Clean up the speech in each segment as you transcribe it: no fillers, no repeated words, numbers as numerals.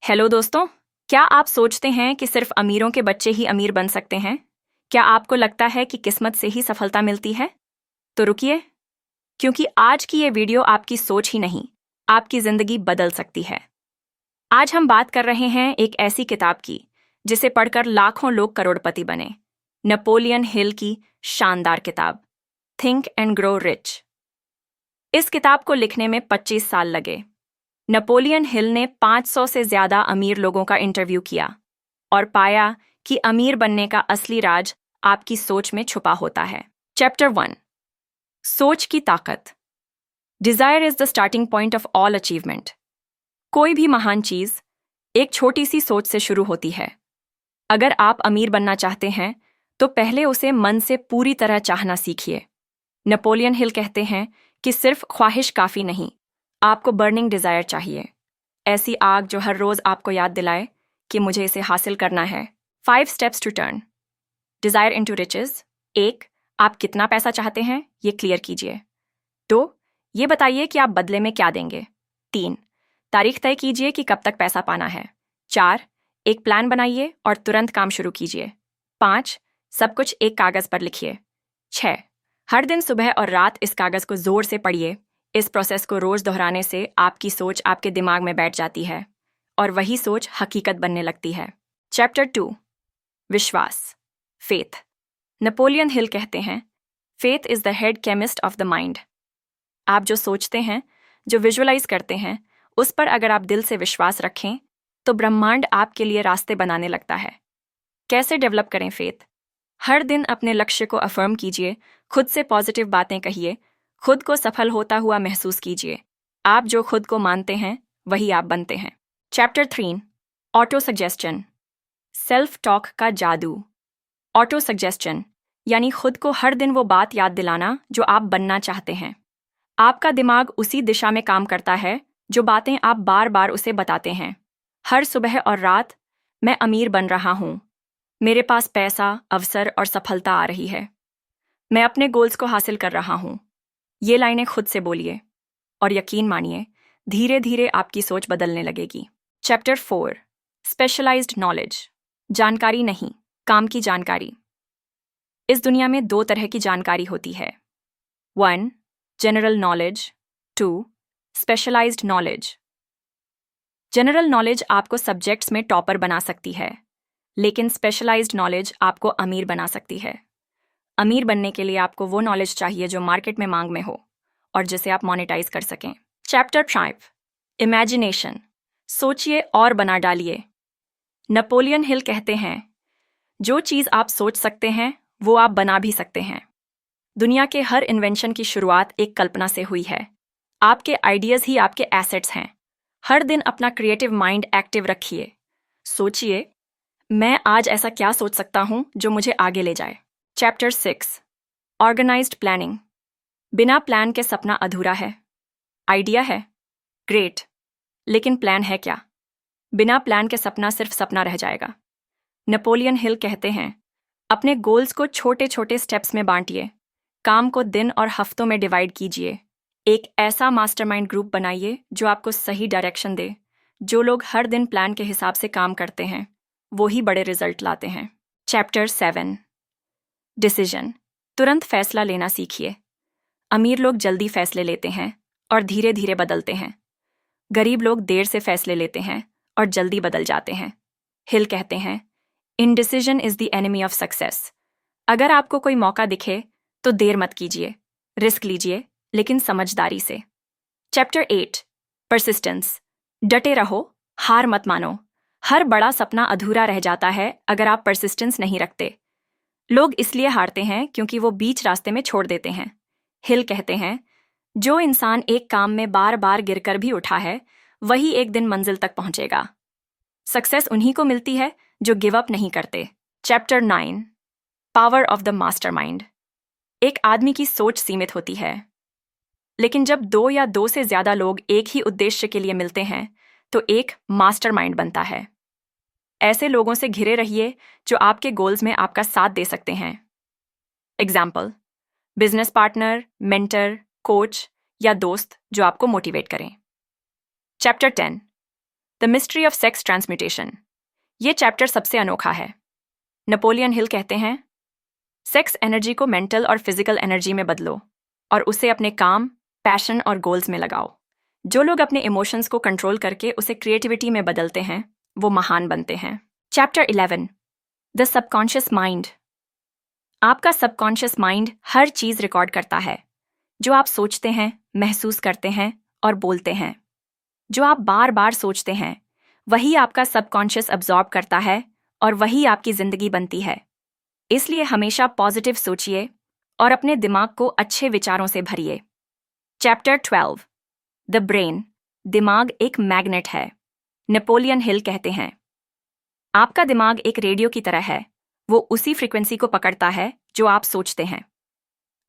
Hello दोस्तों, क्या आप सोचते हैं कि सिर्फ अमीरों के बच्चे ही अमीर बन सकते हैं? क्या आपको लगता है कि किस्मत से ही सफलता मिलती है? तो रुकिए, क्योंकि आज की ये वीडियो आपकी सोच ही नहीं, आपकी जिंदगी बदल सकती है। आज हम बात कर रहे हैं एक ऐसी किताब की जिसे पढ़कर लाखों लोग करोड़पति बने। नेपोलियन हिल की शानदार किताब, थिंक एंड ग्रो रिच। इस किताब को लिखने में 25 साल लगे। नेपोलियन हिल ने 500 से ज्यादा अमीर लोगों का इंटरव्यू किया और पाया कि अमीर बनने का असली राज आपकी सोच में छुपा होता है। चैप्टर 1, सोच की ताकत। Desire is the starting point of all achievement. कोई भी महान चीज एक छोटी सी सोच से शुरू होती है। अगर आप अमीर बनना चाहते हैं तो पहले उसे मन से पूरी तरह चाहना सीखिए। नेपोलियन हिल कहते हैं कि सिर्फ ख्वाहिश काफी नहीं, आपको बर्निंग डिजायर चाहिए। ऐसी आग जो हर रोज आपको याद दिलाए कि मुझे इसे हासिल करना है। 5 steps to turn desire into riches. 1, आप कितना पैसा चाहते हैं ये क्लियर कीजिए। 2, ये बताइए कि आप बदले में क्या देंगे। 3, तारीख तय कीजिए कि कब तक पैसा पाना है। 4, एक प्लान बनाइए और तुरंत काम शुरू कीजिए। 5, सब कुछ एक कागज पर लिखिए। 6, हर दिन सुबह और रात इस कागज को जोर से पढ़िए। इस प्रोसेस को रोज दोहराने से आपकी सोच आपके दिमाग में बैठ जाती है और वही सोच हकीकत बनने लगती है। चैप्टर 2, विश्वास, फेथ। नेपोलियन हिल कहते हैं, faith is the head chemist of the mind. आप जो सोचते हैं, जो विजुअलाइज करते हैं, उस पर अगर आप दिल से विश्वास रखें तो ब्रह्मांड आपके लिए रास्ते बनाने लगता है। कैसे डेवलप करें फेथ? हर दिन अपने लक्ष्य को अफर्म कीजिए, खुद से पॉजिटिव बातें कहिए, खुद को सफल होता हुआ महसूस कीजिए। आप जो खुद को मानते हैं वही आप बनते हैं। Chapter 3, auto suggestion, self talk का जादू। ऑटो सजेस्शन यानी खुद को हर दिन वो बात याद दिलाना जो आप बनना चाहते हैं। आपका दिमाग उसी दिशा में काम करता है जो बातें आप बार बार उसे बताते हैं। हर सुबह और रात, मैं अमीर बन रहा हूं, मेरे पास पैसा, अवसर और सफलता आ रही है, मैं अपने गोल्स को हासिल कर रहा हूं। ये लाइनें खुद से बोलिए और यकीन मानिए, धीरे धीरे आपकी सोच बदलने लगेगी। चैप्टर 4, स्पेशलाइज्ड नॉलेज, जानकारी नहीं, काम की जानकारी। इस दुनिया में 2 तरह की जानकारी होती है। 1, general knowledge. 2, specialised knowledge. General knowledge आपको सब्जेक्ट्स में टॉपर बना सकती है, लेकिन स्पेशलाइज्ड नॉलेज आपको अमीर बना सकती है। अमीर बनने के लिए आपको वो नॉलेज चाहिए जो मार्केट में मांग में हो और जिसे आप मोनेटाइज कर सकें। चैप्टर 5, इमेजिनेशन, सोचिए और बना डालिए। नेपोलियन हिल कहते हैं, जो चीज़ आप सोच सकते हैं वो आप बना भी सकते हैं। दुनिया के हर इन्वेंशन की शुरुआत एक कल्पना से हुई है। आपके आइडियाज़ ही आपके एसेट्स हैं। हर दिन अपना क्रिएटिव माइंड एक्टिव रखिए। सोचिए, मैं आज ऐसा क्या सोच सकता हूं जो मुझे आगे ले जाए। चैप्टर 6, ऑर्गेनाइज्ड प्लानिंग, बिना प्लान के सपना अधूरा है। आइडिया है, ग्रेट, लेकिन प्लान है क्या? बिना प्लान के सपना सिर्फ सपना रह जाएगा। नेपोलियन हिल कहते हैं, अपने गोल्स को छोटे छोटे स्टेप्स में बांटिए, काम को दिन और हफ्तों में डिवाइड कीजिए। एक ऐसा मास्टरमाइंड ग्रुप बनाइए जो आपको सही डायरेक्शन दे। जो लोग हर दिन प्लान के हिसाब से काम करते हैं वो ही बड़े रिजल्ट लाते हैं। चैप्टर 7, डिसीजन, तुरंत फैसला लेना सीखिए। अमीर लोग जल्दी फैसले लेते हैं और धीरे धीरे बदलते हैं। गरीब लोग देर से फैसले लेते हैं और जल्दी बदल जाते हैं। हिल कहते हैं, indecision is the enemy of success. अगर आपको कोई मौका दिखे तो देर मत कीजिए, रिस्क लीजिए, लेकिन समझदारी से। चैप्टर 8, परसिस्टेंस, डटे रहो, हार मत मानो। हर बड़ा सपना अधूरा रह जाता है अगर आप परसिस्टेंस नहीं रखते। लोग इसलिए हारते हैं क्योंकि वो बीच रास्ते में छोड़ देते हैं। हिल कहते हैं, जो इंसान एक काम में बार बार गिरकर भी उठा है वही एक दिन मंजिल तक पहुंचेगा। सक्सेस उन्हीं को मिलती है जो गिव अप नहीं करते। Chapter 9, power of the mastermind. एक आदमी की सोच सीमित होती है, लेकिन जब 2 या 2 से ज्यादा लोग एक ही उद्देश्य के लिए मिलते हैं तो एक मास्टरमाइंड बनता है। ऐसे लोगों से घिरे रहिए जो आपके गोल्स में आपका साथ दे सकते हैं। Example, business partner, mentor, coach या दोस्त जो आपको मोटिवेट करें। Chapter 10, the mystery of sex transmutation. ये चैप्टर सबसे अनोखा है। नेपोलियन हिल कहते हैं, सेक्स एनर्जी को मेंटल और फिजिकल एनर्जी में बदलो और उसे अपने काम, पैशन और गोल्स में लगाओ। जो लोग अपने इमोशंस को कंट्रोल करके उसे क्रिएटिविटी में बदलते हैं, वो महान बनते हैं। Chapter 11, the subconscious mind. आपका सबकॉन्शियस माइंड हर चीज रिकॉर्ड करता है, जो आप सोचते हैं, महसूस करते हैं और बोलते हैं। जो आप बार बार सोचते हैं, वही आपका सबकॉन्शियस अब्जॉर्ब करता है और वही आपकी जिंदगी बनती है। इसलिए हमेशा पॉजिटिव सोचिए और अपने दिमाग को अच्छे विचारों से भरिए। Chapter 12, the brain. दिमाग एक मैग्नेट है। नेपोलियन हिल कहते हैं, आपका दिमाग एक रेडियो की तरह है। वो उसी फ्रीक्वेंसी को पकड़ता है जो आप सोचते हैं।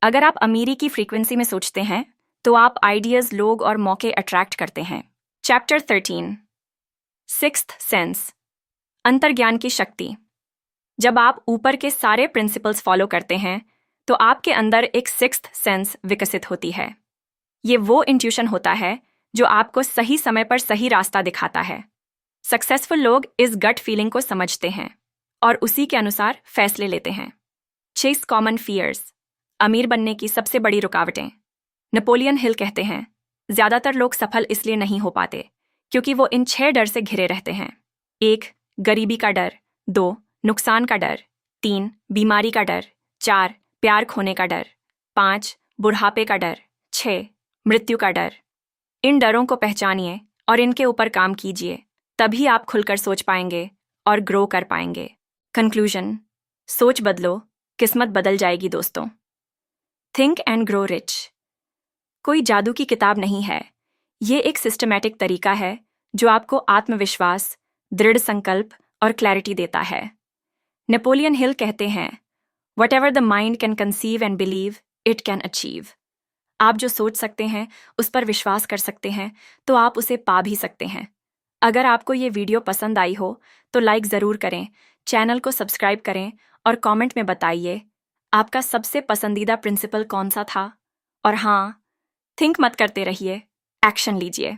अगर आप अमीरी की फ्रीक्वेंसी में सोचते हैं, तो आप आइडियाज, लोग और मौके अट्रैक्ट करते हैं। Chapter 13, sixth sense. अंतर्ज्ञान की शक्ति। जब आप ऊपर के सारे प्रिंसिपल्स फॉलो करते हैं, तो आपके अंदर एक सिक्स्थ सेंस विकसित होती है। ये वो इंट्यूशन होता है जो आपको सही समय पर सही रास्ता दिखाता है। सक्सेसफुल लोग इस गट फीलिंग को समझते हैं और उसी के अनुसार फैसले लेते हैं। 6 कॉमन फियर्स। अमीर बनने की सबसे बड़ी रुकावटें। नेपोलियन हिल कहते हैं, ज्यादातर लोग सफल इसलिए नहीं हो पाते क्योंकि वो इन 6 डर से घिरे रहते हैं। 1, गरीबी का डर। 2, नुकसान का डर। 3, बीमारी का डर। 4, प्यार खोने का डर। 5, बुढ़ापे का डर। 6, मृत्यु का डर। इन डरों को पहचानिए और इनके ऊपर काम कीजिए, तभी आप खुलकर सोच पाएंगे और ग्रो कर पाएंगे। कंक्लूजन, सोच बदलो, किस्मत बदल जाएगी दोस्तों। थिंक एंड ग्रो रिच कोई जादू की किताब नहीं है। ये एक सिस्टमैटिक तरीका है जो आपको आत्मविश्वास, दृढ़ संकल्प और क्लैरिटी देता है। नेपोलियन हिल कहते हैं, what ever the mind can conceive and believe, it can achieve. आप जो सोच सकते हैं, उस पर विश्वास कर सकते हैं, तो आप उसे पा भी सकते हैं। अगर आपको ये वीडियो पसंद आई हो तो लाइक ज़रूर करें, चैनल को सब्सक्राइब करें और कमेंट में बताइए आपका सबसे पसंदीदा प्रिंसिपल कौन सा था। और हाँ, थिंक मत करते रहिए, एक्शन लीजिए।